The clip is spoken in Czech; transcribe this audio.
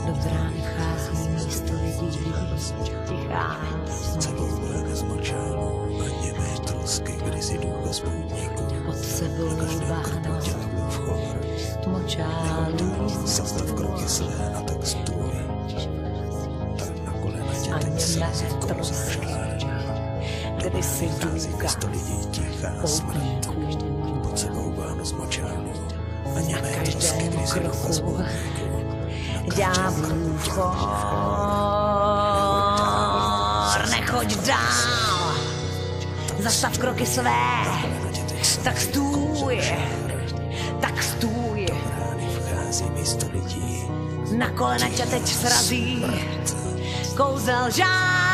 Do brány vchází místo lidí, tichá celou jak z močálu, na němé trosky, kdy si duch bez půdníku. pod sebou bahno, V chor, močálu zastav kroky své a tak stůj. Tak na kolena tě a teď němé sází kouzá trosky, žár. kdy si Vychází důka město lidí tichá smrt. poutníků Pod sebou bahno z močálu, na na němé trosky, každém kdy si duch bez kroku. půdníku. Ďáblův chor, nechoď dál, zastav kroky své, tak stůj, tak stůj. Rány vchází místo lidí. Na kolena tě teď srazí kouzel žár.